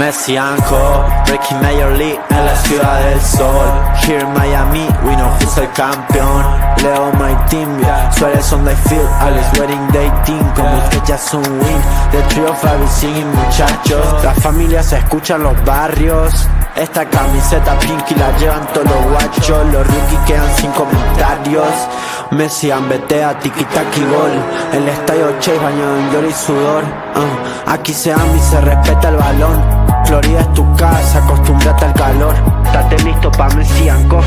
Messi Co, Breaking Major League en la ciudad del sol. Here in Miami, we know who's el campeón. Leo my team, yeah. Suárez on the field, Alex wedding day team. Como que ya es un win, the trio of singing muchachos. Las familias se escuchan los barrios. Esta camiseta pinky la llevan todos los guachos. Los rookies quedan sin comentarios. Messi ambetea, tiki-taki gol. El estadio Chase bañado en llor y sudor. Aquí se ama y se respeta el balón. Florida es tu casa, acostúmbrate al calor. Estate listo pa' Messi Co.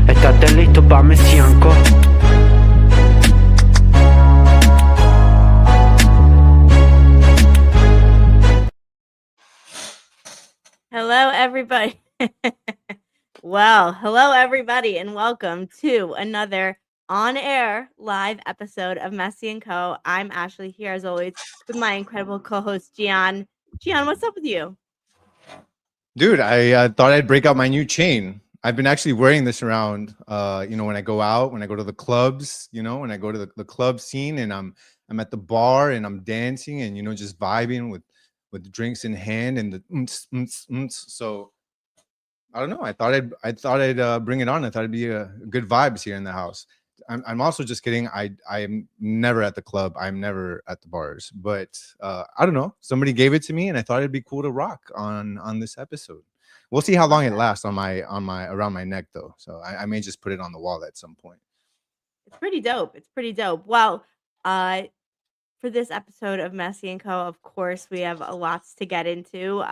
Estate listo pa' Messi Co. Hello, everybody. Well, hello, everybody, and welcome to another on-air live episode of Messi Co. I'm Ashley here, as always, with my incredible co-host, Gian. Gian, what's up with you? Dude, I thought I'd break out my new chain. I've been actually wearing this around, when I go out, when I go to the clubs, when I go to the club scene and I'm at the bar and I'm dancing and, just vibing with drinks in hand and the So I don't know. I thought I'd bring it on. I thought it'd be a good vibes here in the house. I'm also just kidding. I'm never at the club. I'm never at the bars. But I don't know. Somebody gave it to me, and I thought it'd be cool to rock on this episode. We'll see how long it lasts on my around my neck though. So I may just put it on the wall at some point. It's pretty dope. Well, for this episode of Messi Co, of course, we have a lots to get into.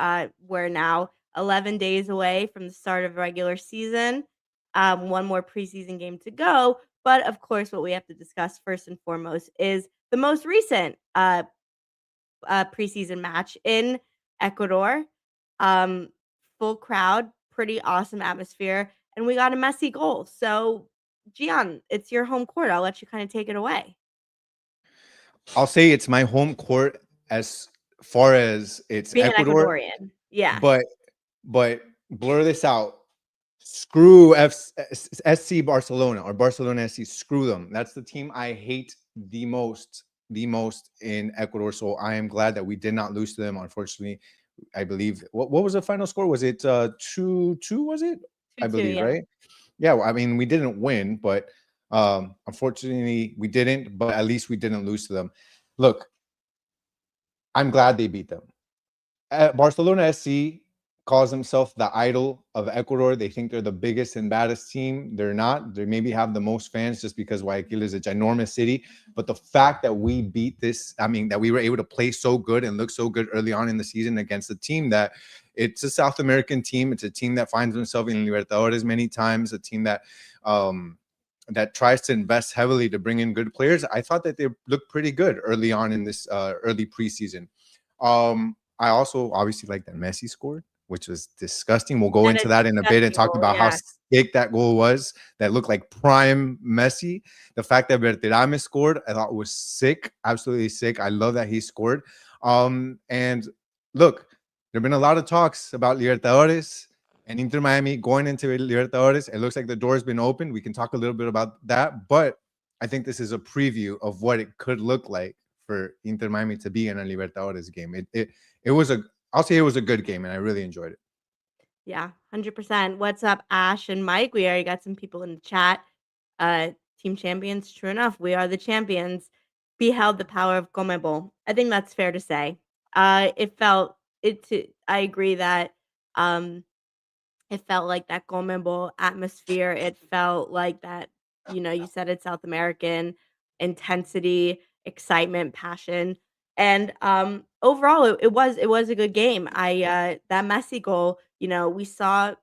We're now 11 days away from the start of regular season. One more preseason game to go. But of course, what we have to discuss first and foremost is the most recent preseason match in Ecuador. Full crowd, pretty awesome atmosphere, and we got a Messi goal. So, Gian, it's your home court. I'll let you kind of take it away. I'll say it's my home court as far as it's Being Ecuador. an Ecuadorian, yeah. But blur this out. Screw SC Barcelona or Barcelona SC. Screw them. That's the team I hate the most in Ecuador. So I am glad that we did not lose to them. Unfortunately, I believe what was the final score? Was it 2-2? Was it? 2-2, I believe, yeah. right? Yeah. Well, I mean, we didn't win, but unfortunately we didn't. But at least we didn't lose to them. Look, I'm glad they beat them. Barcelona SC calls themselves the idol of Ecuador. They think they're the biggest and baddest team. They're not. They maybe have the most fans just because Guayaquil is a ginormous city. But the fact that we beat this, that we were able to play so good and look so good early on in the season against a team that it's a South American team. It's a team that finds themselves in Libertadores many times, a team that that tries to invest heavily to bring in good players. I thought that they looked pretty good early on in this early preseason. I also obviously like that Messi scored, which was disgusting. We'll go into that in a bit and talk about how sick that goal was. That looked like prime Messi. The fact that Berterame scored, I thought was sick, absolutely sick. I love that he scored. And look, there have been a lot of talks about Libertadores and Inter Miami going into Libertadores. It looks like the door has been opened. We can talk a little bit about that, but I think this is a preview of what it could look like for Inter Miami to be in a Libertadores game. I'll say it was a good game, and I really enjoyed it. Yeah, 100%. What's up, Ash and Mike? We already got some people in the chat. Team champions, true enough. We are the champions. Beheld the power of CONMEBOL. I think that's fair to say. I agree that it felt like that CONMEBOL atmosphere. It felt like that, you said it's South American intensity, excitement, passion. And overall, it was a good game. That Messi goal, we saw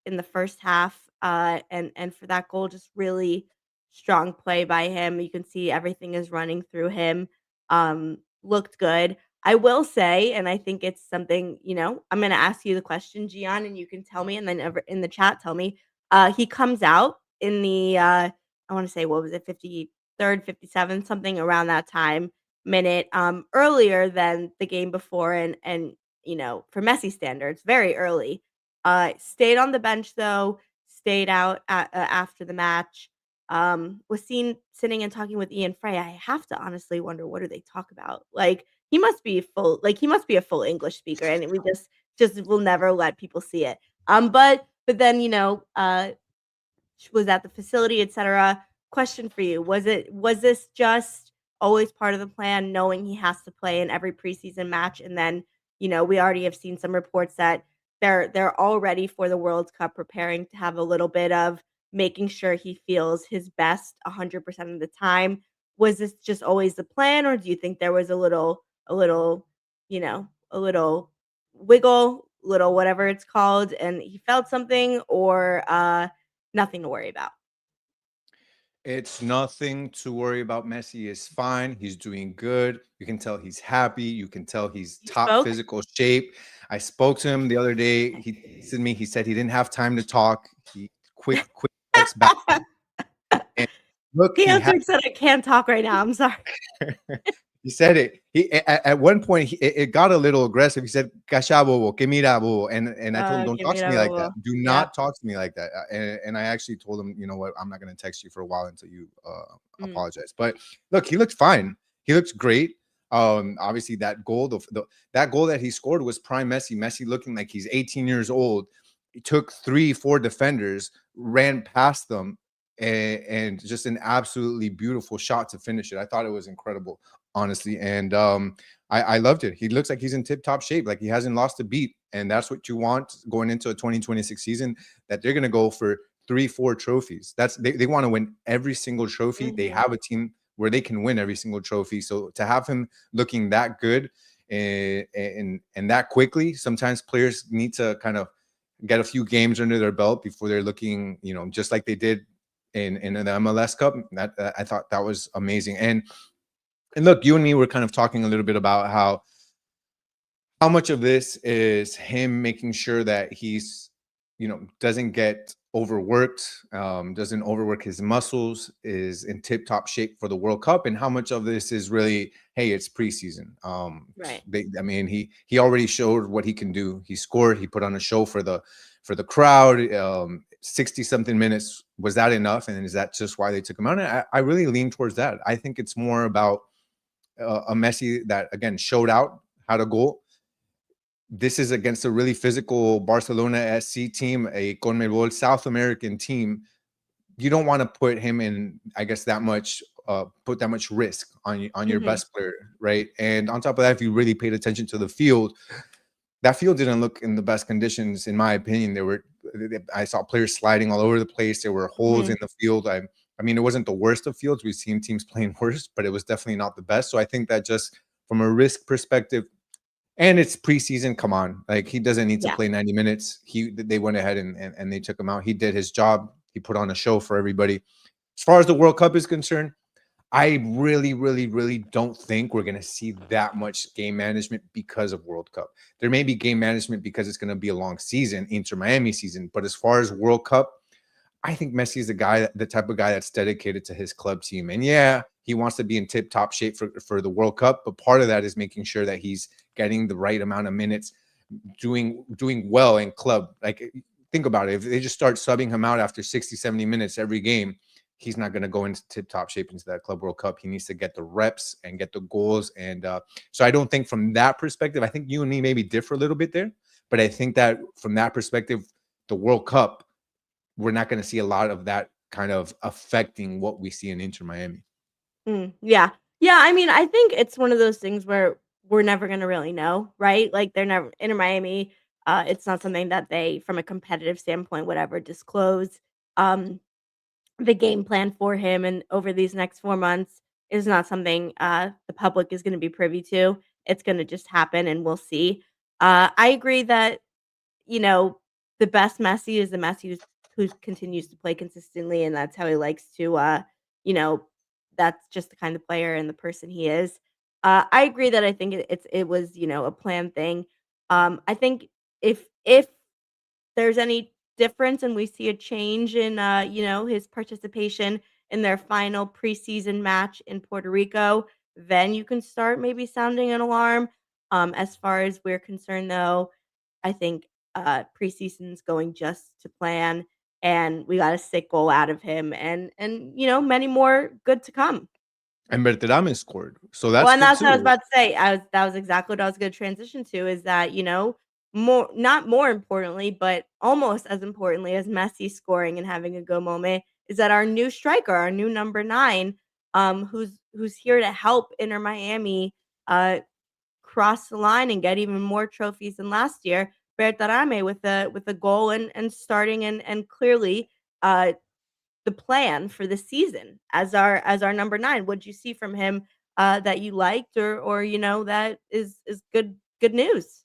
in the first half, and for that goal, just really strong play by him. You can see everything is running through him. Looked good. I will say, and I think it's something, I'm going to ask you the question, Gian, and you can tell me, and then in the chat, tell me. He comes out in the, I want to say, what was it, 53rd, 57th, something around that time minute, earlier than the game before, and for Messi standards, very early. Stayed on the bench though, stayed out after the match. Was seen sitting and talking with Ian Frey. I have to honestly wonder, what do they talk about? Like, he must be a full English speaker, and we just just will never let people see it. But then was at the facility, etc. Question for you: was this just always part of the plan, knowing he has to play in every preseason match, and then we already have seen some reports that they're all ready for the World Cup, preparing to have a little bit of making sure he feels his best 100% of the time. Was this just always the plan, or do you think there was a little wiggle, little whatever it's called, and he felt something, or nothing to worry about? It's nothing to worry about. Messi is fine. He's doing good. You can tell he's happy. You can tell he's You top spoke? physical shape. I spoke to him the other day. He texted me. He said he didn't have time to talk. He quick text back. And look, He he had answered said, "I can't talk right now. I'm sorry." he said it. He at one point it got a little aggressive. He said, "Cachá, bobo, que mira, bobo," and I told him, "Don't Que talk to mira, me like that. bobo. Do Yep. not talk to me like that." And I actually told him, you know what, I'm not going to text you for a while until you apologize. But look, he looked fine. He looks great. Obviously that goal, that goal that he scored was prime Messi. Messi looking like he's 18 years old. He took 3-4 defenders, ran past them, and just an absolutely beautiful shot to finish it. I thought it was incredible, honestly. And I loved it. He looks like he's in tip-top shape, like he hasn't lost a beat. And that's what you want going into a 2026 season, that they're going to go for 3-4 trophies. They want to win every single trophy. They have a team where they can win every single trophy. So to have him looking that good and that quickly, sometimes players need to kind of get a few games under their belt before they're looking, just like they did in the MLS Cup. That I thought that was amazing. And look, you and me were kind of talking a little bit about how much of this is him making sure that he's doesn't get overworked, doesn't overwork his muscles, is in tip-top shape for the World Cup, and how much of this is really, hey, it's preseason. Right. He already showed what he can do. He scored. He put on a show for the crowd. 60 something minutes, was that enough? And is that just why they took him out? And I really lean towards that. I think it's more about a Messi that, again, showed out, had a goal. This is against a really physical Barcelona SC team, a CONMEBOL South American team. You don't want to put him in, I guess, put that much risk on your best player, right? And on top of that, if you really paid attention to the field, that field didn't look in the best conditions, in my opinion. I saw players sliding all over the place. There were holes in the field. I mean, it wasn't the worst of fields. We've seen teams playing worse, but it was definitely not the best. So I think that just from a risk perspective, and it's preseason, come on, like he doesn't need to play 90 minutes. They went ahead and they took him out. He did his job. He put on a show for everybody. As far as the World Cup is concerned, I really, really, really don't think we're going to see that much game management because of World Cup. There may be game management because it's going to be a long season, Inter Miami season. But as far as World Cup, I think Messi is the type of guy that's dedicated to his club team. And yeah, he wants to be in tip-top shape for the World Cup. But part of that is making sure that he's getting the right amount of minutes, doing well in club. Like, think about it. If they just start subbing him out after 60, 70 minutes every game, he's not going to go into tip-top shape into that Club World Cup. He needs to get the reps and get the goals. And so I don't think from that perspective, I think you and me maybe differ a little bit there. But I think that from that perspective, the World Cup, we're not going to see a lot of that kind of affecting what we see in Inter Miami. Yeah. I mean, I think it's one of those things where we're never going to really know, right? Like, they're never Inter Miami. It's not something that they, from a competitive standpoint, would ever disclose. The game plan for him and over these next 4 months is not something the public is going to be privy to. It's going to just happen, and we'll see. I agree that the best Messi is the Messi who continues to play consistently, and that's how he likes to. That's just the kind of player and the person he is. I agree that I think it was a planned thing. I think if there's any difference and we see a change in his participation in their final preseason match in Puerto Rico, then you can start maybe sounding an alarm. As far as we're concerned, though, I think preseason's going just to plan, and we got a sick goal out of him, and many more good to come. And Berterame scored, so Well, that's and good that's what I was too. about to say. That was exactly what I was going to transition to. Is that not more importantly, but almost as importantly as Messi scoring and having a good moment, is that our new striker, our new number 9, who's here to help Inter Miami, uh, cross the line and get even more trophies than last year, Berterame with a goal and starting and clearly, uh, the plan for the season as our number 9. What'd you see from him, that you liked or, that is good news?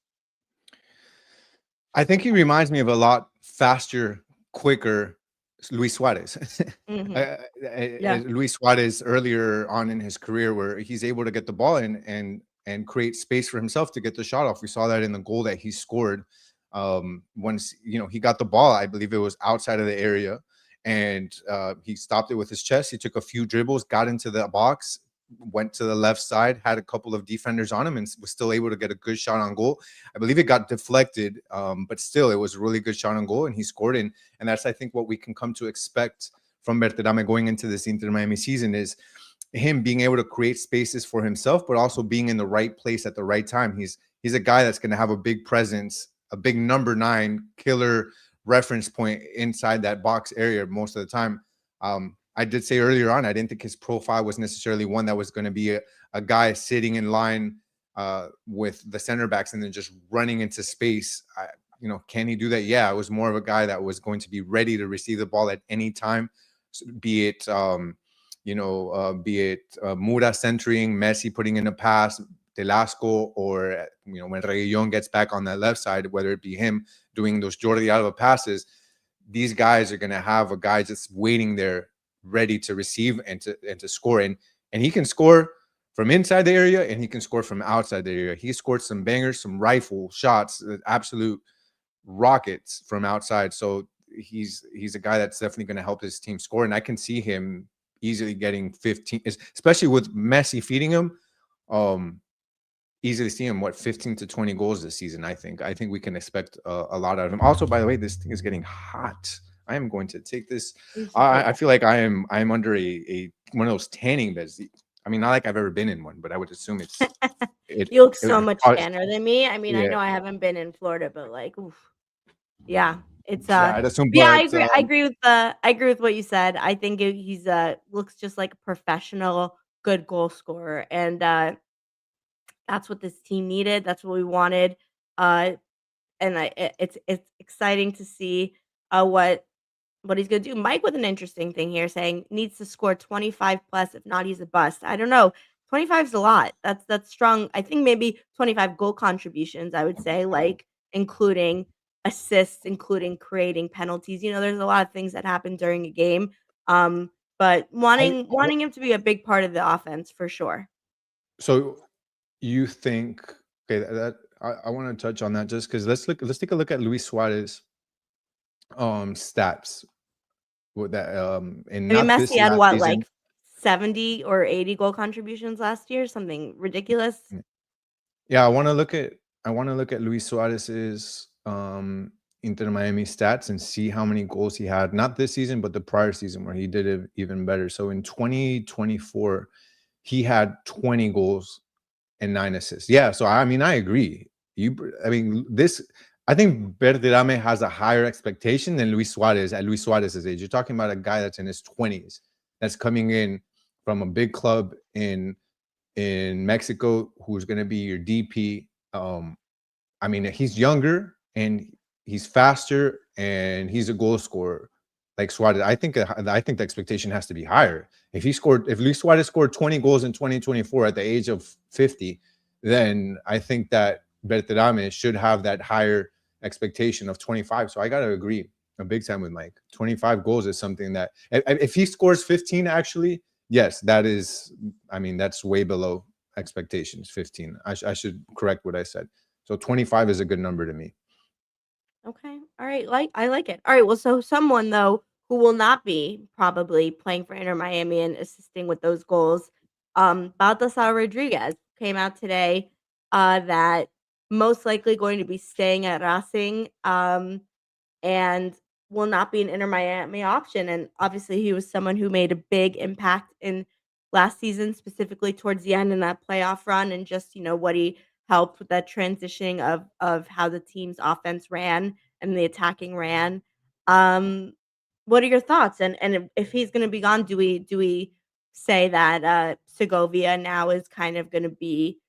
I think he reminds me of a lot faster, quicker Luis Suarez. Mhm. Yeah. Luis Suarez earlier on in his career, where he's able to get the ball in and create space for himself to get the shot off. We saw that in the goal that he scored. Once he got the ball, I believe it was outside of the area, and he stopped it with his chest. He took a few dribbles, got into the box, went to the left side, had a couple of defenders on him, and was still able to get a good shot on goal. I believe it got deflected, but still, it was a really good shot on goal, and he scored. And that's, I think, what we can come to expect from Berterame going into this Inter Miami season, is him being able to create spaces for himself, but also being in the right place at the right time. He's a guy that's going to have a big presence, a big number 9 killer reference point inside that box area most of the time. I did say earlier on, I didn't think his profile was necessarily one that was going to be a guy sitting in line with the center backs and then just running into space. Can he do that? Yeah, it was more of a guy that was going to be ready to receive the ball at any time, be it Mura centering, Messi putting in a pass, Velasco, or when Reguilon gets back on that left side, whether it be him doing those Jordi Alba passes. These guys are going to have a guy just waiting there, ready to receive and to score. And he can score from inside the area, and he can score from outside the area. He scored some bangers, some rifle shots, absolute rockets from outside. So he's a guy that's definitely going to help his team score. And I can see him easily getting 15, especially with Messi feeding him. Easily see him 15 to 20 goals this season. I think we can expect a lot out of him. Also, by the way, this thing is getting hot. I am going to take this. I feel like I am under a one of those tanning beds. I mean, not like I've ever been in one, but I would assume it's You look so much tanner than me. I mean, I Yeah. know I haven't been in Florida, but like, oof. Yeah, it's Yeah, I'd assume, yeah, I but agree. I agree with what you said. I think he's looks just like a professional, good goal scorer, and that's what this team needed. That's what we wanted. Uh, and it's exciting to see what he's gonna do. Mike with an interesting thing here saying needs to score 25 plus. If not, he's a bust. I don't know. 25 is a lot. That's strong. I think maybe 25 goal contributions, I would say, like including assists, including creating penalties. There's a lot of things that happen during a game. But wanting him to be a big part of the offense for sure. So you think, okay, that I want to touch on that just because let's take a look at Luis Suarez stats with that and I mean, not this Messi had last what, season. like 70 or 80 goal contributions last year? Something ridiculous. Yeah, I want to look at Luis Suarez's Inter Miami stats and see how many goals he had, not this season, but the prior season where he did it even better. So in 2024, he had 20 goals and 9 assists. Yeah, so I mean, I agree. I think Berterame has a higher expectation than Luis Suarez at Luis Suarez's age. You're talking about a guy that's in his 20s, that's coming in from a big club in Mexico, who's going to be your DP. I mean, he's younger and he's faster and he's a goal scorer like Suarez. I think the expectation has to be higher. If Luis Suarez scored 20 goals in 2024 at the age of 50, then I think that Berterame should have that higher expectation of 25. So I got to agree a big time with Mike. 25 goals is something that if he scores 15, actually, yes, that is, I mean, that's way below expectations. 15. I should correct what I said. So 25 is a good number to me. Okay. All right. I like it. All right. Well, so someone though who will not be probably playing for Inter Miami and assisting with those goals, Baltasar Rodriguez came out today that most likely going to be staying at Racing and will not be an Inter Miami option. And obviously, he was someone who made a big impact in last season, specifically towards the end in that playoff run, and just what he helped with that transitioning of how the team's offense ran and the attacking ran. Um, what are your thoughts? And if he's going to be gone, do we say that Segovia now is kind of going to be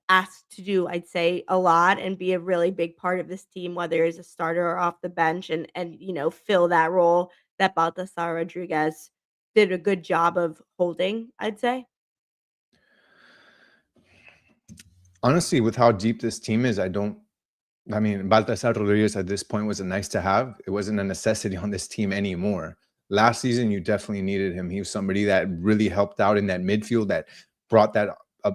asked to do, I'd say, a lot and be a really big part of this team, whether as a starter or off the bench, and fill that role that Baltasar Rodriguez did a good job of holding, I'd say. Honestly, with how deep this team is, I mean, Baltasar Rodriguez at this point was a nice to have. It wasn't a necessity on this team anymore. Last season, you definitely needed him. He was somebody that really helped out in that midfield, that brought that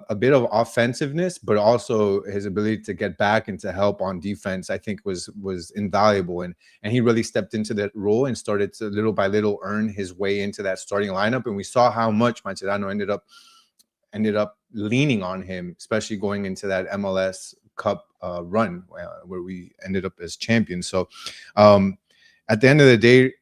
a bit of offensiveness, but also his ability to get back and to help on defense, I think was invaluable. And he really stepped into that role and started to little by little earn his way into that starting lineup. And we saw how much Mascherano ended up leaning on him, especially going into that MLS Cup run where we ended up as champions. So at the end of the day,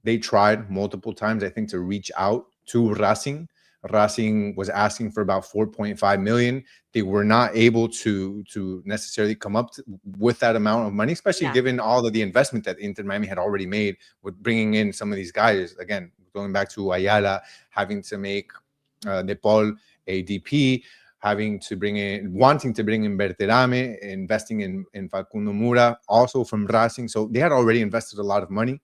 they tried multiple times, I think, to reach out to Racing. Racing was asking for about 4.5 million. They were not able to necessarily come up with that amount of money, especially given all of the investment that Inter Miami had already made with bringing in some of these guys. Again, going back to Ayala, having to make De Paul a DP, wanting to bring in Berterame, investing in Facundo Mura, also from Racing. So they had already invested a lot of money.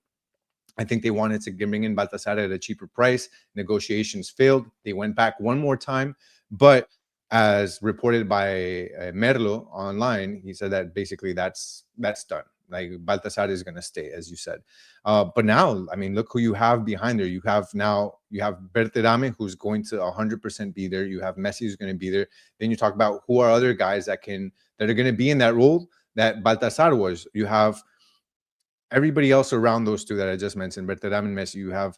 I think they wanted to bring in Baltasar at a cheaper price. Negotiations failed. They went back one more time. But as reported by Merlo online, he said that basically that's done. Like Baltasar is going to stay, as you said. But now, I mean, look who you have behind there. You have Berterame, who's going to 100% be there. You have Messi, who's going to be there. Then you talk about who are other guys that are going to be in that role that Baltasar was. You have everybody else around those two that I just mentioned, Berterame and Messi. You have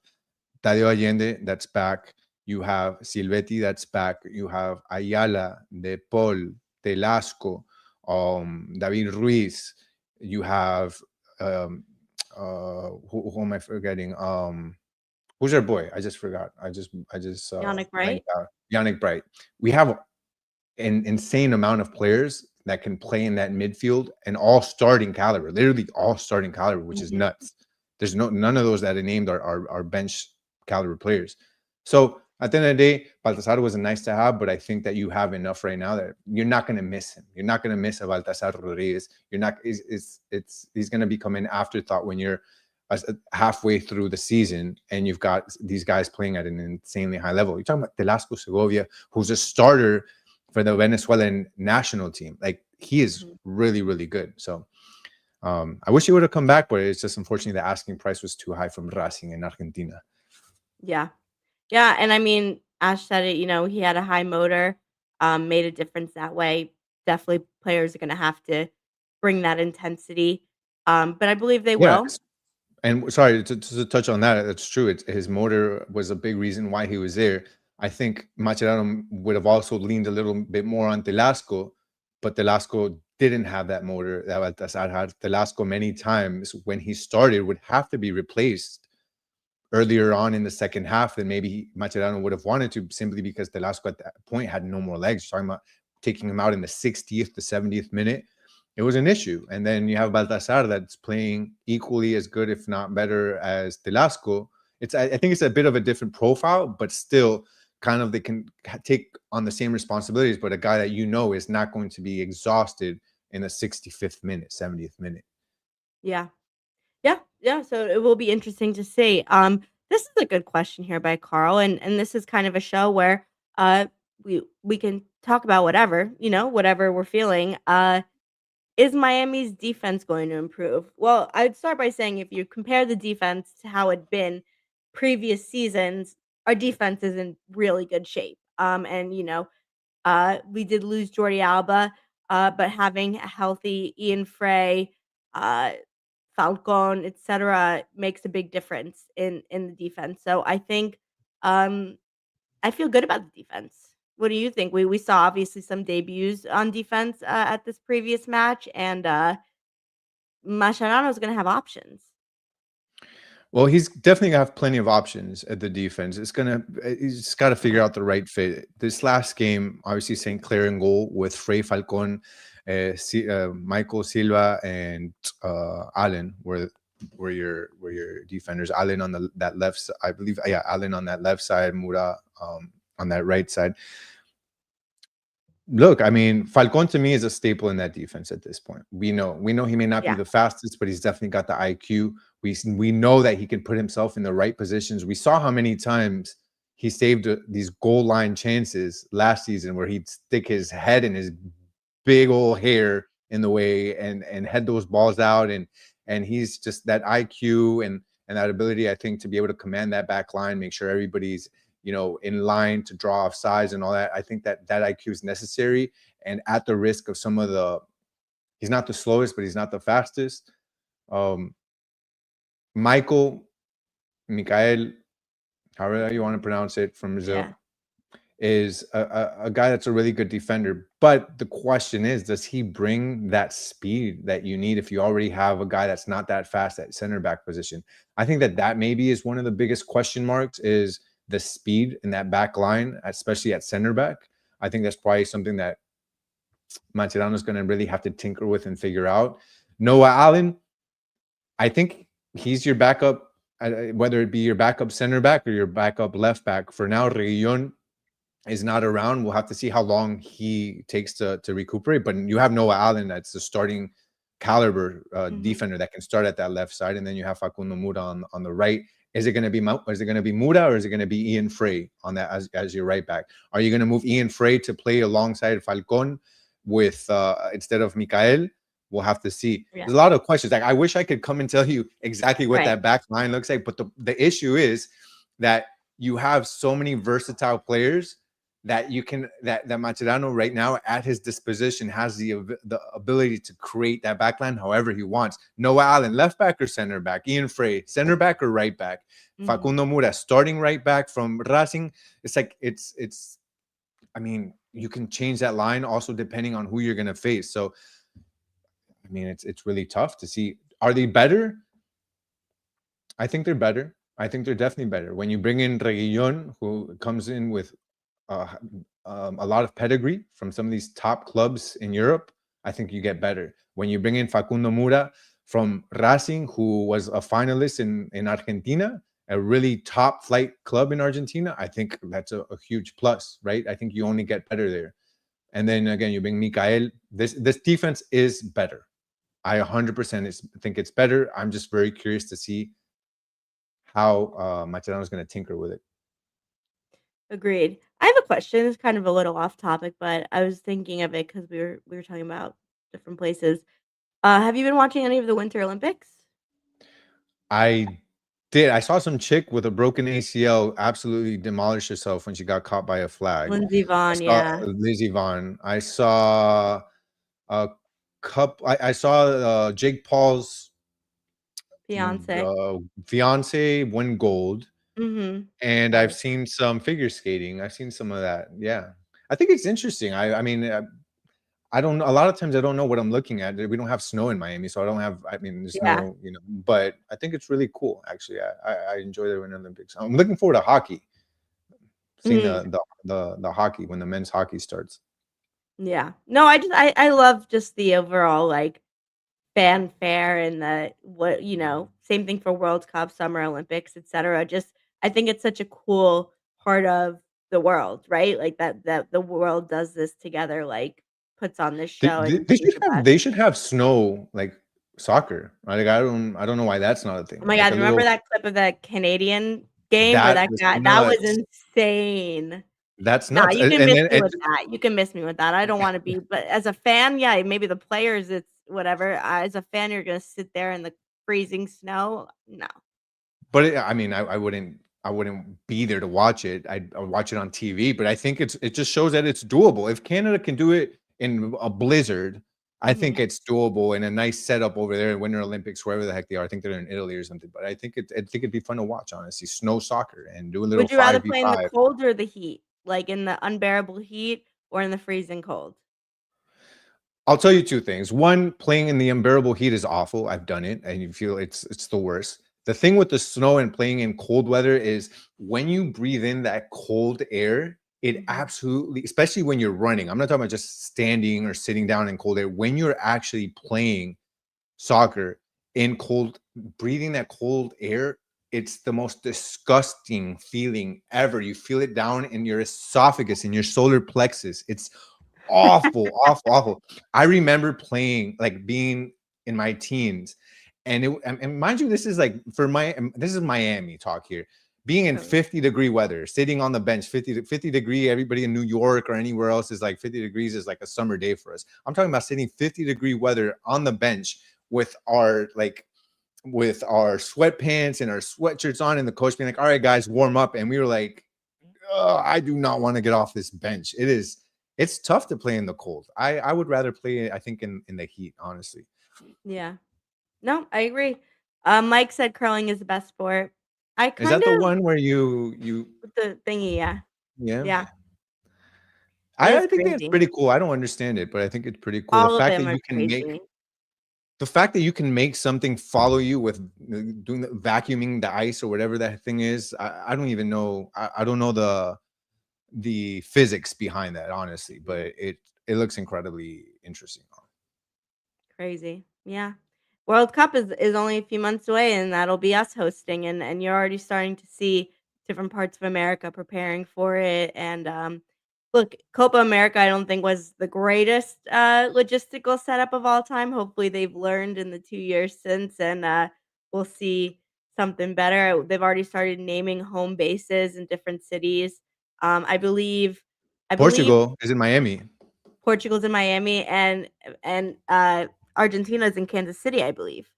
Tadeo Allende, that's back. You have Silvetti, that's back. You have Ayala, De Paul, Telasco, David Ruiz. You have who am I forgetting? Who's our boy? I just forgot. I just Yannick Bright. blanked out. Yannick Bright. We have an insane amount of players that can play in that midfield and all starting caliber, literally all starting caliber, which is nuts. There's none of those that are named are bench caliber players. So at the end of the day, Baltasar was a nice to have, but I think that you have enough right now that you're not going to miss him. You're not going to miss a Baltasar Rodriguez. You're not. He's going to become an afterthought when you're halfway through the season and you've got these guys playing at an insanely high level. You're talking about Telasco Segovia, who's a starter for the Venezuelan national team. Like, he is really, really good. So I wish he would have come back, but it's just unfortunately the asking price was too high from Racing in Argentina. Yeah. Yeah, and I mean, Ash said it, he had a high motor, made a difference that way. Definitely players are gonna have to bring that intensity. But I believe they Yeah. will. And sorry to touch on that. That's true. His motor was a big reason why he was there. I think Mascherano would have also leaned a little bit more on Telasco, but Telasco didn't have that motor that Baltasar had. Telasco many times when he started would have to be replaced earlier on in the second half than maybe Mascherano would have wanted to, simply because Telasco at that point had no more legs. You're talking about taking him out in the 60th to 70th minute. It was an issue. And then you have Baltasar that's playing equally as good, if not better, as Telasco. I think it's a bit of a different profile, but still kind of they can take on the same responsibilities, but a guy that is not going to be exhausted in the 65th minute, 70th minute. Yeah. Yeah. So it will be interesting to see. This is a good question here by Carl, and this is kind of a show where we can talk about whatever, whatever we're feeling. Is Miami's defense going to improve? Well, I'd start by saying if you compare the defense to how it'd been previous seasons, our defense is in really good shape. And we did lose Jordi Alba, but having a healthy Ian Frey, uh, Falcon, etc., makes a big difference in the defense. So I think I feel good about the defense. What do you think? We saw obviously some debuts on defense at this previous match, and Mascherano is going to have options. Well, he's definitely gonna have plenty of options at the defense. He's just got to figure out the right fit. This last game, obviously, St. Clair in goal with Frey Falcon, Michael Silva, and Allen were your defenders. Allen on that left side, I believe. Yeah, Allen on that left side, Mura on that right side. Look, I mean, Falcon to me is a staple in that defense at this point. We know he may not be the fastest, but he's definitely got the IQ. We know that he can put himself in the right positions. We saw how many times he saved these goal line chances last season where he'd stick his head and his big old hair in the way and head those balls out, and he's just that IQ and that ability, I think, to be able to command that back line, make sure everybody's in line to draw off sides and all that. I think that IQ is necessary, and at the risk of some of he's not the slowest, but he's not the fastest. Michael, however you want to pronounce it, from Brazil, is a guy that's a really good defender. But the question is, does he bring that speed that you need if you already have a guy that's not that fast at center back position? I think that maybe is one of the biggest question marks, is the speed in that back line, especially at center back. I think that's probably something that Mascherano is going to really have to tinker with and figure out. Noah Allen, I think he's your backup, whether it be your backup center back or your backup left back. For now, Reguilón is not around. We'll have to see how long he takes to recuperate. But you have Noah Allen, that's the starting caliber defender that can start at that left side, and then you have Facundo Mura on the right. Is it going to be Mura, or is it going to be Ian Frey on that as your right back? Are you going to move Ian Frey to play alongside Falcon with instead of Mikael? We'll have to see. There's a lot of questions. Like, I wish I could come and tell you exactly what that back line looks like, but the issue is that you have so many versatile players that Mascherano right now at his disposition has the ability to create that backline however he wants. Noah Allen, left back or center back? Ian Frey, center back or right back? Facundo Mura, starting right back from Racing. It's like I mean, you can change that line also depending on who you're going to face. So, I mean, it's really tough to see. Are they better? I think they're better. I think they're definitely better. When you bring in Reguilón, who comes in with a lot of pedigree from some of these top clubs in Europe, I think you get better. When you bring in Facundo Mura from Racing, who was a finalist in Argentina, a really top flight club in Argentina, I think that's a huge plus, right? I think you only get better there. And then again, you bring Mikael. This defense is better. I 100% think it's better. I'm just very curious to see how Mascherano is going to tinker with it. Agreed. I have a question. It's kind of a little off topic, but I was thinking of it because we were talking about different places. Have you been watching any of the Winter Olympics? I did. I saw some chick with a broken ACL absolutely demolish herself when she got caught by a flag. Lindsey Vonn, yeah. Lindsey Vonn. I saw a couple. I saw Jake Paul's fiance win gold. And I've seen some figure skating. I've seen some of that. Yeah. I think it's interesting. I mean, I don't know. A lot of times I don't know what I'm looking at. We don't have snow in Miami, so there's no, but I think it's really cool. Actually, I enjoy the Winter Olympics. I'm looking forward to hockey. Seeing the hockey when the men's hockey starts. Yeah. No, I love just the overall like fanfare and same thing for World Cup, Summer Olympics, etc. Just I think it's such a cool part of the world, right? Like that the world does this together, like puts on this show. They should have snow like soccer. Like I don't know why that's not a thing. Oh my God, remember that clip of that Canadian game where that was insane. That's nuts. You can miss me with that. You can miss me with that. I don't want to be, but as a fan, yeah, maybe the players, it's whatever. As a fan, you're gonna sit there in the freezing snow. No. But I wouldn't be there to watch it. I'd watch it on TV. But I think it just shows that it's doable. If Canada can do it in a blizzard, I think it's doable in a nice setup over there in Winter Olympics, wherever the heck they are. I think they're in Italy or something. But I think it'd be fun to watch, honestly. Snow soccer and do a little. Would you rather play in the cold or the heat? Like in the unbearable heat or in the freezing cold? I'll tell you two things. One, playing in the unbearable heat is awful. I've done it, and you feel it's the worst. The thing with the snow and playing in cold weather is when you breathe in that cold air, it absolutely, especially when you're running. I'm not talking about just standing or sitting down in cold air. When you're actually playing soccer in cold, breathing that cold air, it's the most disgusting feeling ever. You feel it down in your esophagus, in your solar plexus. It's awful, awful, awful. I remember playing, like being in my teens, and mind you, this is like this is Miami talk here. Being in 50-degree weather, sitting on the bench, 50 degree. Everybody in New York or anywhere else is like 50 degrees is like a summer day for us. I'm talking about sitting 50-degree weather on the bench with our sweatpants and our sweatshirts on, and the coach being like, "All right, guys, warm up." And we were like, "Oh, I do not want to get off this bench." It's tough to play in the cold. I would rather play, I think, in the heat, honestly. Yeah. No, I agree. Mike said curling is the best sport. I Is kind that the of one where you with the thingy, yeah. yeah? Yeah. It is I think that's crazy. pretty cool. I don't understand it, but I think it's pretty cool. All of them are crazy. The fact that you can make something follow you with doing vacuuming the ice or whatever that thing is, I don't even know. I don't know the physics behind that, honestly, but it looks incredibly interesting. Crazy. Yeah. World Cup is only a few months away, and that'll be us hosting, and you're already starting to see different parts of America preparing for it. And look, Copa America, I don't think was the greatest logistical setup of all time. Hopefully, they've learned in the 2 years since, and we'll see something better. They've already started naming home bases in different cities. I believe, I believe Portugal is in Miami. Portugal's in Miami, and Argentina's in Kansas City, I believe.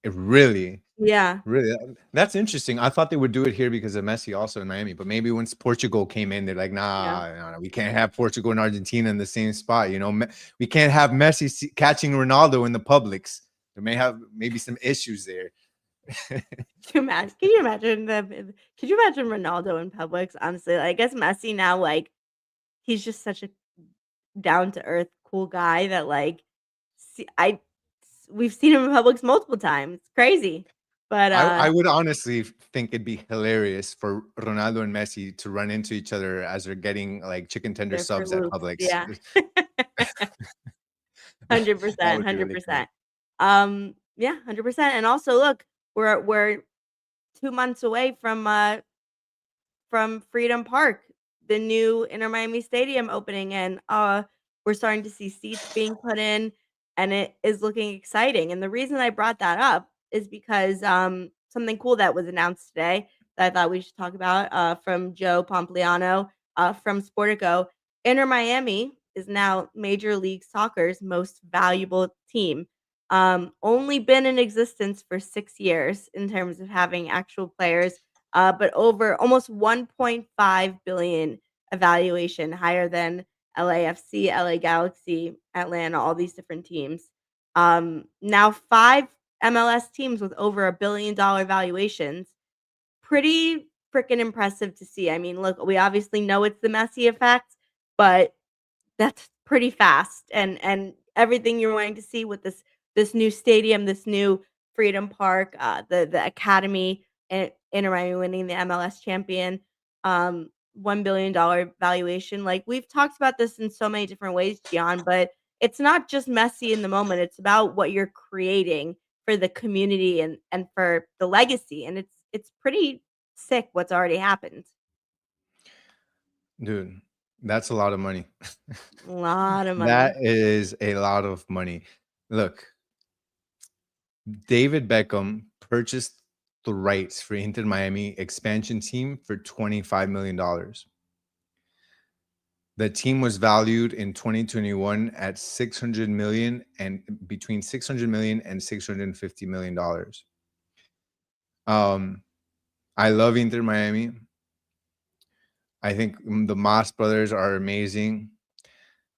Really, Yeah. really, that's interesting. I thought they would do it here because of Messi also in Miami, but maybe once Portugal came in, they're like, Yeah. nah, we can't have Portugal and Argentina in the same spot. You know, we can't have Messi catching Ronaldo in the Publix. There may have maybe some issues there. Can you imagine could you imagine Ronaldo in Publix? Honestly, I guess Messi now, like, he's just such a down to earth, cool guy that, like, see, we've seen him in Publix multiple times. It's crazy. But I would honestly think it'd be hilarious for Ronaldo and Messi to run into each other as they're getting like chicken tender they're Fruit subs at Loops. Publix. Yeah. That 100%, would be really funny. 100%. Yeah, 100%. And also, look, we're 2 months away from Freedom Park, the new Inter Miami Stadium opening, and we're starting to see seats being put in, and it is looking exciting. And the reason I brought that up is because something cool that was announced today that I thought we should talk about from Joe Pompliano from Sportico. Inter Miami is now Major League Soccer's most valuable team. Only been in existence for 6 years in terms of having actual players, but over almost 1.5 billion evaluation, higher than LAFC, LA Galaxy, Atlanta, all these different teams. Now 5 MLS teams with over $1 billion valuations. Pretty freaking impressive to see. I mean, look, we obviously know it's the Messi effect, but that's pretty fast, and everything you're wanting to see with this new stadium, this new Freedom Park, the academy, and Inter Miami winning the MLS champion, $1 billion valuation. Like, we've talked about this in so many different ways, Gian, but it's not just Messi in the moment. It's about what you're creating for the community and for the legacy, and it's pretty sick what's already happened. Dude, that's a lot of money. A lot of money. That is a lot of money. Look, David Beckham purchased the rights for Inter Miami expansion team for $25 million. The team was valued in 2021 at 600 million and between 600 million and 650 million dollars. I love Inter Miami. I think the Moss brothers are amazing.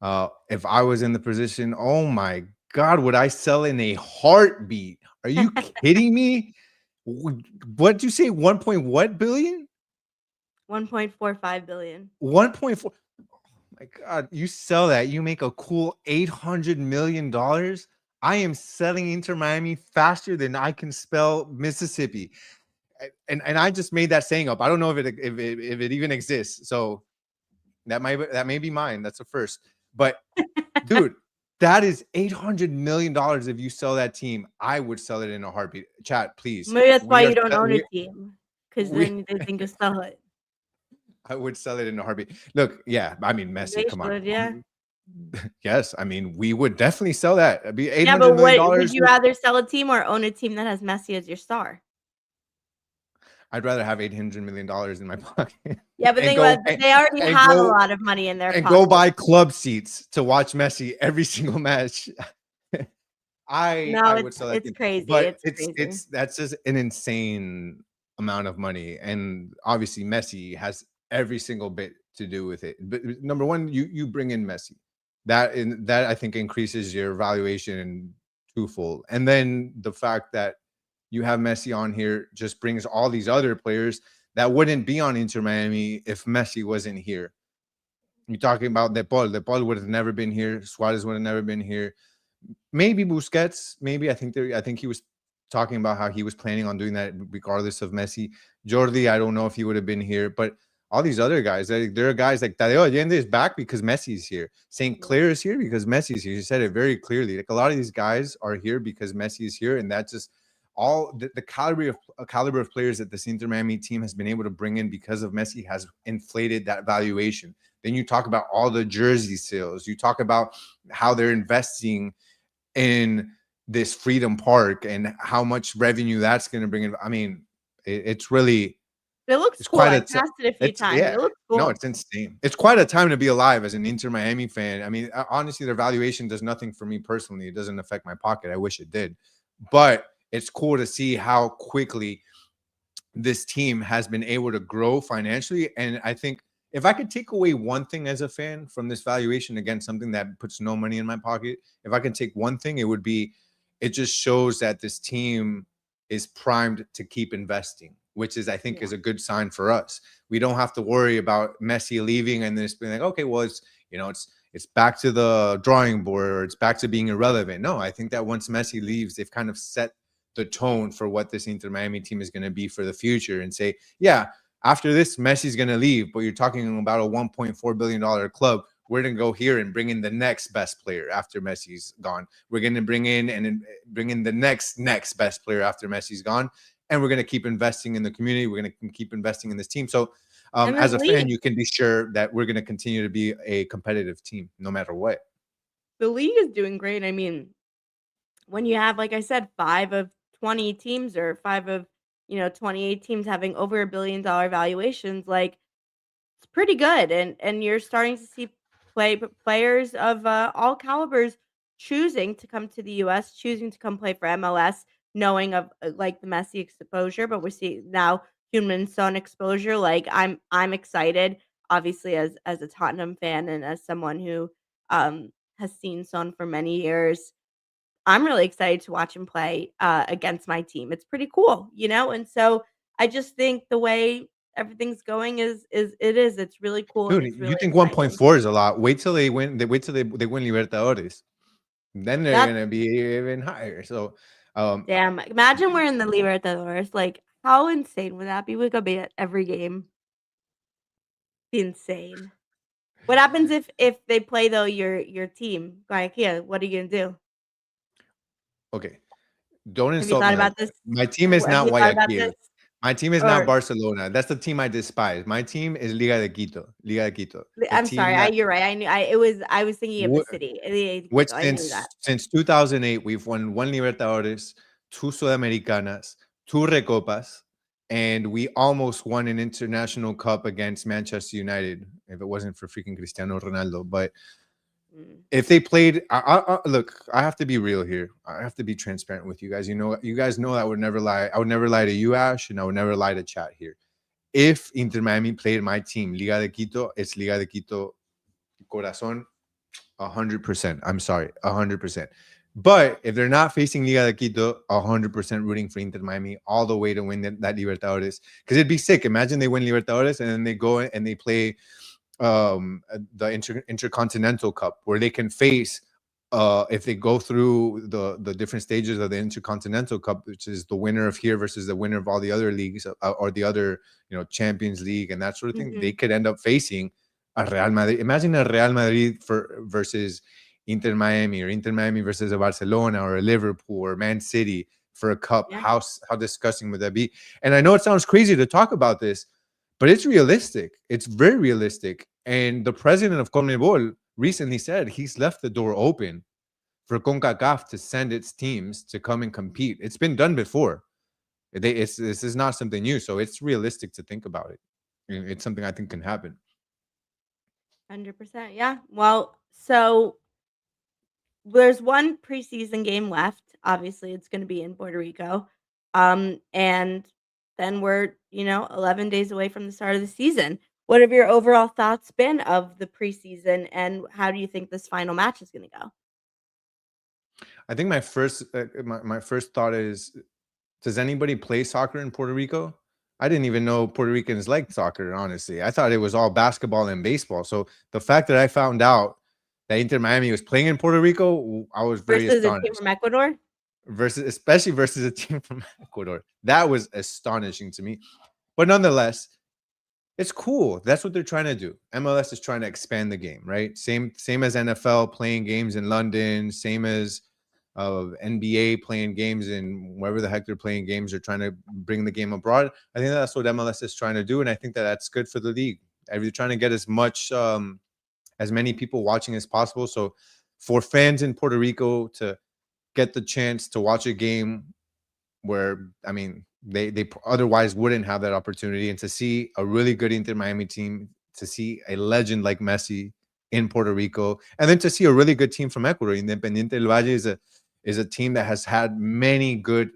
If I was in the position, oh my God, would I sell in a heartbeat? Are you kidding me? What'd you say? 1 point what billion? 1.45 billion. 1.4. Oh my God, you sell that, you make a cool $800 million. I am selling Inter Miami faster than I can spell Mississippi. And I just made that saying up. I don't know if it even exists. So that may be mine. That's the first. But dude, that is $800 million. If you sell that team, I would sell it in a heartbeat. Chat, please. Maybe that's why you don't own a team, because we- then they think you sell it. I would sell it in a heartbeat. Look, yeah, I mean Messi, They come on. should, yeah. Yes, I mean we would definitely sell that. It'd be $800 Yeah, but million. would you rather sell a team or own a team that has Messi as your star? I'd rather have $800 million in my pocket. Yeah, but they already have a lot of money in their and pocket. go buy club seats to watch Messi every single match. I would sell that. It's crazy. But it's crazy. That's just an insane amount of money, and obviously Messi has every single bit to do with it. But number one, you bring in Messi, that I think increases your valuation twofold, and then the fact that you have Messi on here just brings all these other players that wouldn't be on Inter Miami if Messi wasn't here. You're talking about De Paul. De Paul would have never been here. Suarez would have never been here. Maybe Busquets. Maybe I think he was talking about how he was planning on doing that regardless of Messi. Jordi, I don't know if he would have been here, but all these other guys, there are guys like Tadeo Allende is back because Messi's here. St. Clair is here because Messi's here. He said it very clearly. Like a lot of these guys are here because Messi is here, and that's just all the caliber of players that the Inter Miami team has been able to bring in because of Messi has inflated that valuation. Then you talk about all the jersey sales. You talk about how they're investing in this Freedom Park and how much revenue that's going to bring in. I mean, it's really. It looks cool. I passed it a few times. Yeah. It looks cool. No, it's insane. It's quite a time to be alive as an Inter Miami fan. I mean, honestly, their valuation does nothing for me personally. It doesn't affect my pocket. I wish it did. But it's cool to see how quickly this team has been able to grow financially. And I think if I could take away one thing as a fan from this valuation, again, something that puts no money in my pocket, if I can take one thing, it would be, it just shows that this team is primed to keep investing, which is, I think, is a good sign for us. We don't have to worry about Messi leaving and then it's being like, okay, well, it's back to the drawing board, or it's back to being irrelevant. No, I think that once Messi leaves, they've kind of set the tone for what this Inter Miami team is going to be for the future, and say, yeah, after this, Messi's going to leave, but you're talking about a $1.4 billion club. We're going to go here and bring in the next best player after Messi's gone. We're going to bring in the next best player after Messi's gone. And we're going to keep investing in the community. We're going to keep investing in this team. So as a fan, you can be sure that we're going to continue to be a competitive team no matter what. The league is doing great. I mean, when you have, like I said, 5 of 20 teams or 5 of 28 teams having over $1 billion valuations, like, it's pretty good. And you're starting to see players of all calibers choosing to come to the US, choosing to come play for MLS, knowing of like the Messi exposure, but we're seeing now Human Son exposure. Like, I'm excited, obviously, as a Tottenham fan and as someone who has seen Son for many years. I'm really excited to watch him play against my team. It's pretty cool, and so I just think the way everything's going it's really cool. Dude, and it's really you think exciting. 1.4 is a lot? Wait till they win. Wait till they win Libertadores. Then they're going to be even higher. So, damn, imagine we're in the Libertadores. Like, how insane would that be? We could be at every game. Be insane. What happens if they play though your team? Like, yeah, what are you gonna do? Okay, don't Have you insult thought me about like that. this? My team is Have not you thought about Guayaquil. this? My team is not Barcelona. That's the team I despise. My team is Liga de Quito. Liga de Quito. I'm sorry. You're right. I knew. I was thinking of the city. Which I knew that. since 2008, we've won 1 Libertadores, 2 Sudamericanas, 2 Recopas, and we almost won an international cup against Manchester United if it wasn't for freaking Cristiano Ronaldo. But if they played, look, I have to be real here. I have to be transparent with you guys. You guys know I would never lie. I would never lie to you, Ash, and I would never lie to chat here. If Inter Miami played my team, Liga de Quito, it's Liga de Quito Corazón, 100%. I'm sorry, 100%. But if they're not facing Liga de Quito, 100% rooting for Inter Miami all the way to win that Libertadores. Because it'd be sick. Imagine they win Libertadores and then they go and they play the Intercontinental Cup, where they can face if they go through the different stages of the Intercontinental Cup, which is the winner of here versus the winner of all the other leagues, or the other, Champions League and that sort of thing, they could end up facing a Real Madrid. Imagine a Real Madrid versus Inter Miami, or Inter Miami versus a Barcelona or a Liverpool or Man City for a cup. Yeah. How disgusting would that be? And I know it sounds crazy to talk about this, but it's realistic. It's very realistic. And the president of CONMEBOL recently said he's left the door open for CONCACAF to send its teams to come and compete. It's been done before. This is not something new, so it's realistic to think about it. It's something I think can happen. 100%. Yeah. Well, so there's one preseason game left. Obviously, it's going to be in Puerto Rico. And then we're, 11 days away from the start of the season. What have your overall thoughts been of the preseason, and how do you think this final match is going to go? I think my first thought is, does anybody play soccer in Puerto Rico? I didn't even know Puerto Ricans liked soccer, honestly. I thought it was all basketball and baseball. So the fact that I found out that Inter Miami was playing in Puerto Rico, I was very Versus a astonished. team from Ecuador? Especially versus a team from Ecuador. That was astonishing to me. But nonetheless, it's cool. That's what they're trying to do. MLS is trying to expand the game, right? Same as NFL playing games in London, same as NBA playing games in wherever the heck they're playing games. They're trying to bring the game abroad. I think that's what MLS is trying to do, and I think that that's good for the league. They're trying to get as many people watching as possible. So for fans in Puerto Rico to get the chance to watch a game where, they otherwise wouldn't have that opportunity, and to see a really good Inter Miami team, to see a legend like Messi in Puerto Rico, and then to see a really good team from Ecuador. Independiente del Valle is a team that has had many good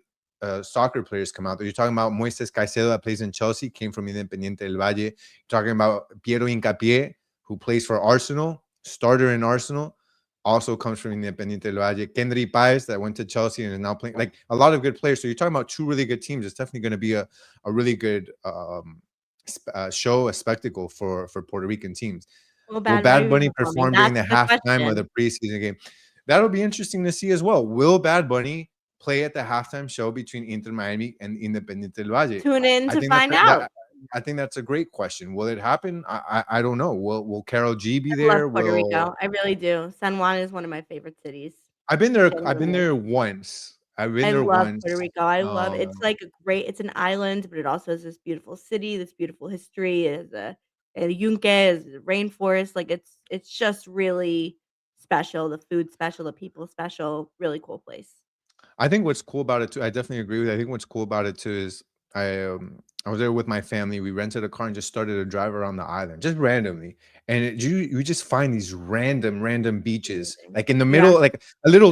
soccer players come out. You're talking about Moises Caicedo, that plays in Chelsea, came from Independiente del Valle. You're talking about Piero Hincapié, who plays for Arsenal, starter in Arsenal, also comes from Independiente del Valle. Kendry Páez, that went to Chelsea and is now playing. Like, a lot of good players. So you're talking about two really good teams. It's definitely going to be a really good show, a spectacle for Puerto Rican teams. Will Bad Bunny perform during the halftime of the preseason game? That'll be interesting to see as well. Will Bad Bunny play at the halftime show between Inter Miami and Independiente del Valle? Tune in to find out. I think that's a great question. Will it happen? I don't know. Will Karol G be I there? love Puerto Rico. I really do. San Juan is one of my favorite cities. I've been there once. I love Puerto Rico. I love it's like it's an island, but it also has this beautiful city, this beautiful history. It has a yunque, is a rainforest. Like, it's just really special. The food special, the people special. Really cool place. I think what's cool about it too, I definitely agree with you. I think what's cool about it too is I was there with my family. We rented a car and just started to drive around the island, just randomly. And you just find these random beaches, like in the middle, like a little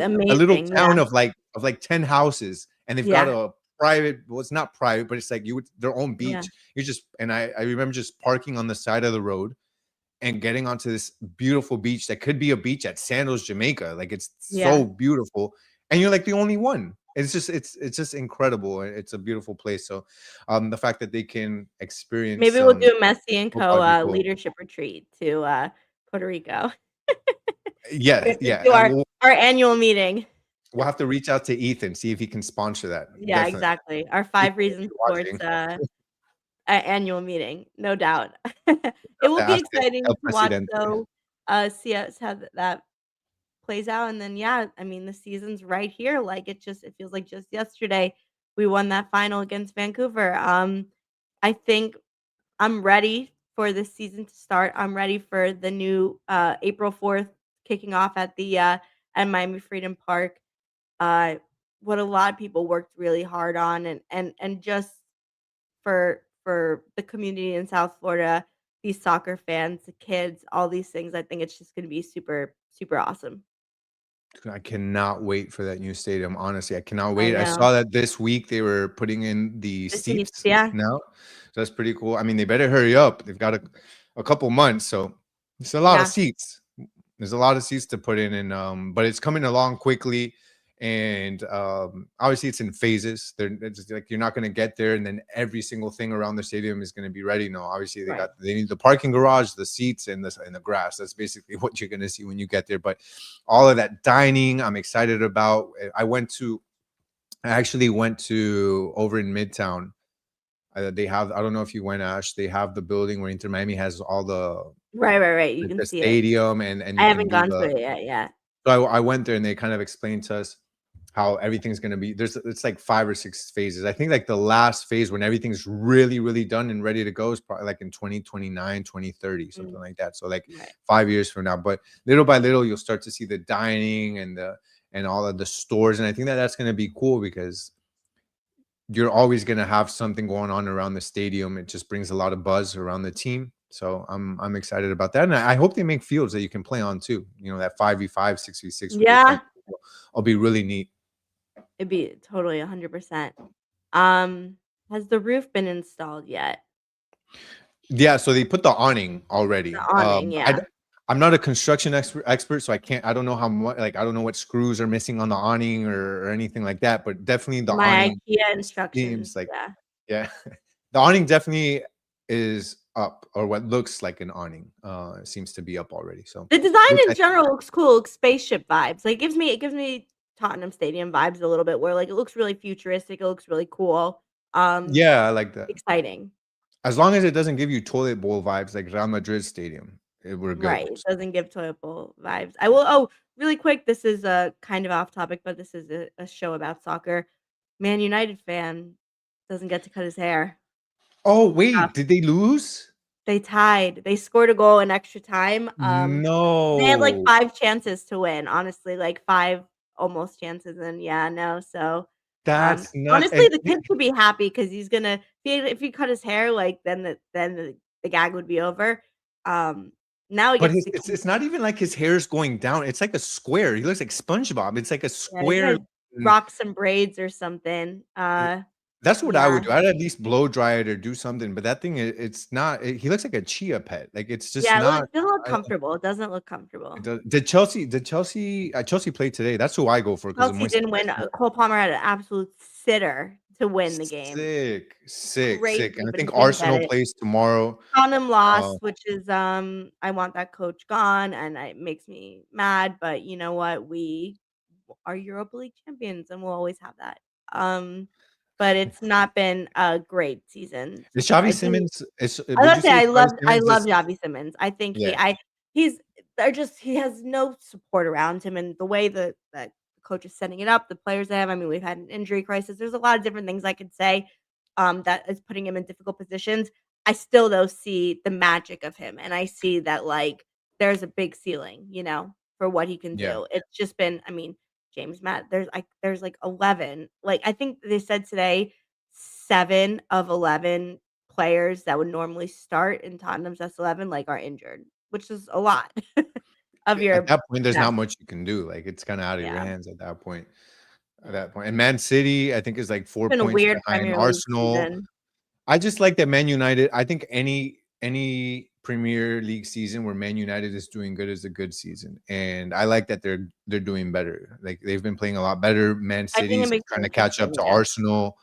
town of like 10 houses, and they've got a private. Well, it's not private, but it's like their own beach. Yeah. You just I remember just parking on the side of the road and getting onto this beautiful beach that could be a beach at Sandals, Jamaica. Like, it's so beautiful, and you're like the only one. It's just incredible. It's a beautiful place. So the fact that they can experience, maybe we'll do a Messi Co leadership retreat to Puerto Rico. Yeah. Our annual meeting. We'll have to reach out to Ethan, see if he can sponsor that. Yeah, definitely. Exactly. Our 5 Reasons Sports annual meeting, no doubt. It will be exciting to watch, though. See us how that plays out, and then the season's right here. Like, it feels like just yesterday we won that final against Vancouver. I think I'm ready for this season to start. I'm ready for the new April 4th kicking off at Miami Freedom Park. What a lot of people worked really hard on, and just for the community in South Florida, these soccer fans, the kids, all these things. I think it's just going to be super, super awesome. I cannot wait for that new stadium. Honestly, I cannot wait. I saw that this week they were putting in the seats now. So that's pretty cool. I mean, they better hurry up. They've got a couple months, so it's a lot of seats. There's a lot of seats to put in, and but it's coming along quickly. And obviously it's in phases. It's like you're not going to get there and then every single thing around the stadium is going to be ready. No, obviously they need the parking garage, the seats, and the grass. That's basically what you're going to see when you get there. But all of that dining, I'm excited about. I actually went to over in Midtown. They have, I don't know if you went, Ash, they have the building where Inter Miami has all Right. You like can the see it. stadium, and I you can haven't do gone to it yet. Yeah. so I went there and they kind of explained to us how everything's going to be. It's like 5 or 6 phases. I think like the last phase when everything's really, really done and ready to go is probably like in 2029, 2030, something like that. So like 5 years from now, but little by little, you'll start to see the dining and all of the stores. And I think that's going to be cool because you're always going to have something going on around the stadium. It just brings a lot of buzz around the team. So I'm excited about that. And I hope they make fields that you can play on too. You know, that 5v5, 6v6 with your friends. It'll be really neat. It'd be totally 100%. Has the roof been installed yet? Yeah, so they put the awning already. The awning, yeah. I'm not a construction expert, so I don't know how much, like, I don't know what screws are missing on the awning or anything like that, but definitely the My awning IKEA instructions, seems like, yeah. the awning definitely is up, or what looks like an awning seems to be up already. So The design in general looks cool, looks spaceship vibes. Like it gives me Tottenham Stadium vibes a little bit, where like it looks really futuristic, it looks really cool. Yeah, I like that. Exciting. As long as it doesn't give you toilet bowl vibes like Real Madrid Stadium, we're good. Right, it doesn't give toilet bowl vibes. I will really quick, this is a kind of off topic, but this is a show about soccer. Man United fan doesn't get to cut his hair. Oh, wait, did they lose? They tied. They scored a goal in extra time. They had like No. 5 chances to win, honestly, like 5 almost chances, and so, That's not. honestly, the kid should be happy 'cause he's gonna if he cut his hair, like, then the gag would be over. Now he But gets to it's not even like his hair is going down. It's like a square. He looks like SpongeBob. It's like a Yeah, he square. gotta rock some braids or something. That's what I would do. Yeah. I'd at least blow dry it or do something. But that thing, it's not. He looks like a chia pet. Like it's just Yeah, not. it doesn't look comfortable. It doesn't look comfortable. Did Chelsea play today? That's who I go for because Chelsea didn't win. Cole Palmer had an absolute sitter to win the game. Sick. Crazy, And I but he think didn't get Arsenal it. plays tomorrow. Tottenham lost, which is I want that coach gone, and it makes me mad. But you know what? We are Europa League champions, and we'll always have that. But it's not been a great season. Is So far. Xavi Simmons? I Would love you say say I love is? Javi Simmons. I think Yeah. he has no support around him, and the way that the coach is setting it up, the players have. I mean, we've had an injury crisis. There's a lot of different things I could say that is putting him in difficult positions. I still though see the magic of him, and I see that like there's a big ceiling, for what he can do. It's just been, I mean, James Matt, there's like 11. Like I think they said today 7 of 11 players that would normally start in Tottenham's S11 like are injured, which is a lot of your At that point, there's best. not much you can do. Like it's kind of out of your Yeah. hands at that point. And Man City, I think, is like 4 Been a points weird behind Premier League Arsenal. season. I just like that Man United. I think any Premier League season where Man United is doing good is a good season, and I like that they're doing better. Like they've been playing a lot better. Man I think it City's makes trying it to catch up interesting, to yeah. Arsenal.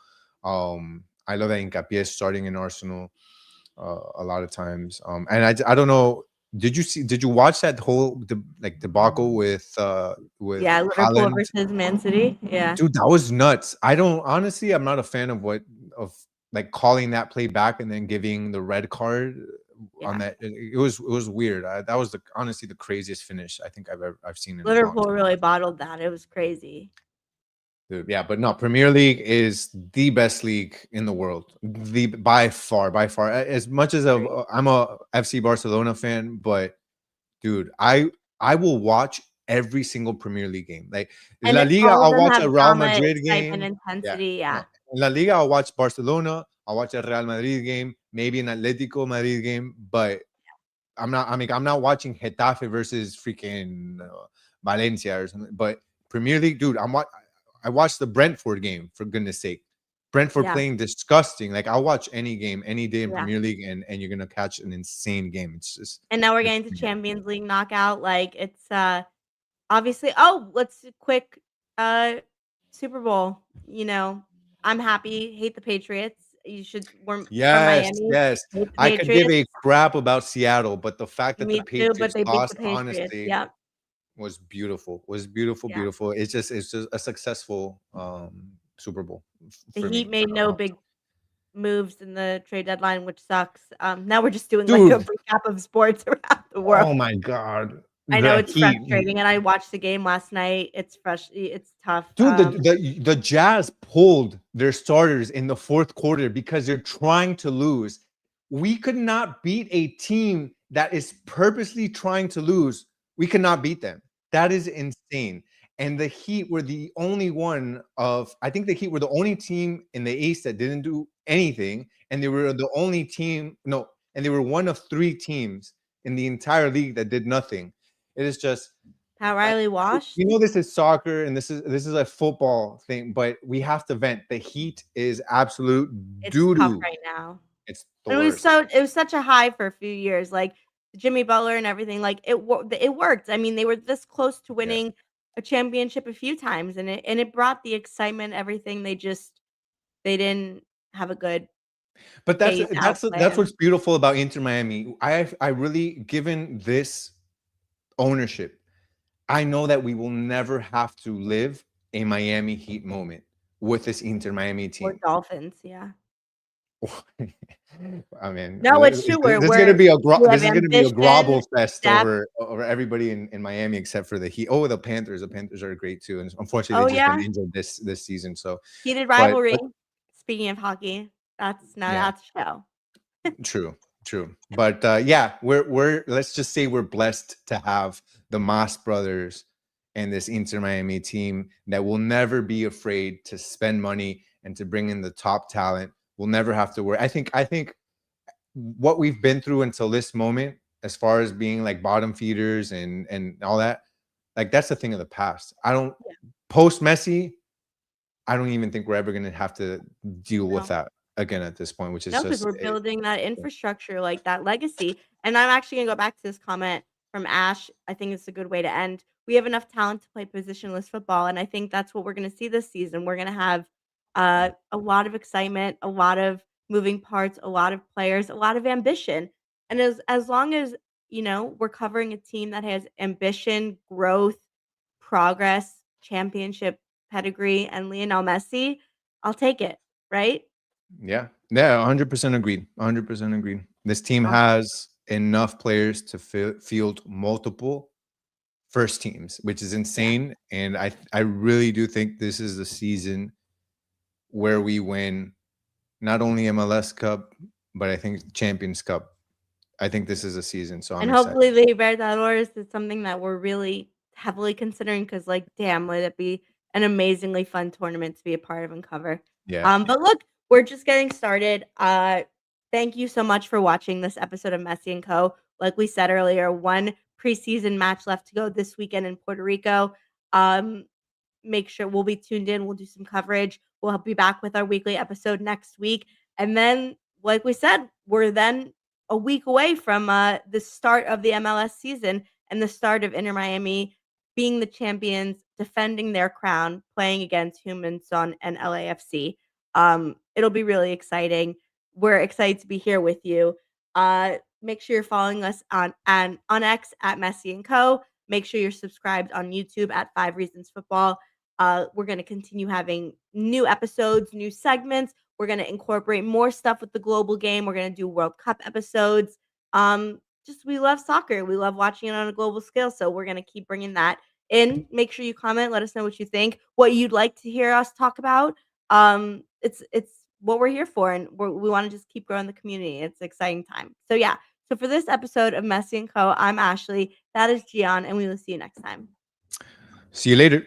I love that Hincapié is starting in Arsenal a lot of times. And I don't know. Did you watch that whole debacle with Liverpool Haaland? versus Man City? Yeah. Dude, that was nuts. Honestly, I'm not a fan of like calling that play back and then giving the red card on that. It was weird. That was honestly the craziest finish I think I've seen in Liverpool a long time. really bottled that. It was crazy. Dude, yeah, but no, Premier League is the best league in the world. By far. As much as I'm a FC Barcelona fan, but dude, I will watch every single Premier League game. Like And La if Liga, all of I'll them watch have a Real drama, Madrid excitement, game. intensity, yeah. In La Liga, I'll watch Barcelona. I'll watch a Real Madrid game, maybe an Atletico Madrid game, but I'm not watching Getafe versus freaking Valencia or something. But Premier League, dude, I watched the Brentford game, for goodness sake. Brentford playing disgusting. Like I'll watch any game any day in Premier League, and you're gonna catch an insane game. It's just. And now we're getting to Champions League knockout. Like it's obviously. Let's quick Super Bowl, I'm happy. Hate the Patriots. You should we're from Yes, Miami. yes. Hate the I could give Patriots. a crap about Seattle, but the fact that the Me too, but Patriots they beat the lost, Patriots. honestly, Yep. was beautiful. Was beautiful, Yeah. beautiful. It's just a successful Super Bowl The for Heat me. made no big moves in the trade deadline, which sucks. Now we're just doing like a Dude, recap of sports around the world. oh my God. I know The it's Heat. frustrating, and I watched the game last night. It's tough. Dude, the Jazz pulled their starters in the fourth quarter because they're trying to lose. We could not beat a team that is purposely trying to lose. We could not beat them. That is insane. And the Heat were the only I think the Heat were the only team in the East that didn't do anything. And they were the only team, no, and they were one of 3 teams in the entire league that did nothing. It is just Pat Riley washed. this is soccer and this is a football thing, but we have to vent. The Heat is absolute It's tough doo-doo. right now. It's the It was worst. such a high for a few years, like Jimmy Butler and everything. Like it worked. I mean, they were this close to Yeah. winning a championship a few times, and it brought the excitement, everything. They didn't have a good But phase out that's plan. what's beautiful about Inter Miami. I really, given this ownership, I know that we will never have to live a Miami Heat moment with this Inter Miami Or team. Dolphins, yeah. I mean, No, it's true. this is gonna be a We have this is gonna be a ambition, grovel fest depth. over everybody in Miami except for the Heat. Oh, the Panthers. The Panthers are great too, and unfortunately, Oh, they've just been yeah. injured this season. So, Heated but rivalry. Speaking of hockey, yeah, that's a show. true. But yeah, we're let's just say we're blessed to have the Moss brothers and this Inter Miami team that will never be afraid to spend money and to bring in the top talent. We'll never have to worry. I think what we've been through until this moment, as far as being like bottom feeders and all that, like that's a thing of the past. I don't post Messi. I don't even think we're ever going to have to deal with No. that again at this point, which is Because just we're building that infrastructure, like that legacy. And I'm actually gonna go back to this comment from Ash. I think it's a good way to end. We have enough talent to play positionless football, and I think that's what we're gonna see this season. We're gonna have a lot of excitement, a lot of moving parts, a lot of players, a lot of ambition. And as long as we're covering a team that has ambition, growth, progress, championship pedigree, and Lionel Messi, I'll take it. Right? yeah, 100% agreed. 100% agreed. This team Awesome. has enough players to field multiple first teams, which is insane. And I really do think this is the season where we win not only MLS Cup, but I think Champions Cup. I think this is a season, so I'm And excited. hopefully the Berterame is something that we're really heavily considering because, like, damn, would it be an amazingly fun tournament to be a part of and cover. Yeah. But look, we're just getting started. Thank you so much for watching this episode of Messi Co. Like we said earlier, one preseason match left to go this weekend in Puerto Rico. Make sure we'll be tuned in. We'll do some coverage. We'll be back with our weekly episode next week. And then, like we said, we're then a week away from the start of the MLS season and the start of Inter Miami being the champions, defending their crown, playing against Human Son and LAFC. It'll be really exciting. We're excited to be here with you. Make sure you're following us on X at Messi and Co. Make sure you're subscribed on YouTube at 5 Reasons Football. We're going to continue having new episodes, new segments. We're going to incorporate more stuff with the global game. We're going to do World Cup episodes. Just we love soccer. We love watching it on a global scale. So we're going to keep bringing that in. Make sure you comment. Let us know what you think, what you'd like to hear us talk about. It's what we're here for. And we want to just keep growing the community. It's an exciting time. So yeah. So for this episode of Messi and Co., I'm Ashley. That is Gian. And we will see you next time. See you later.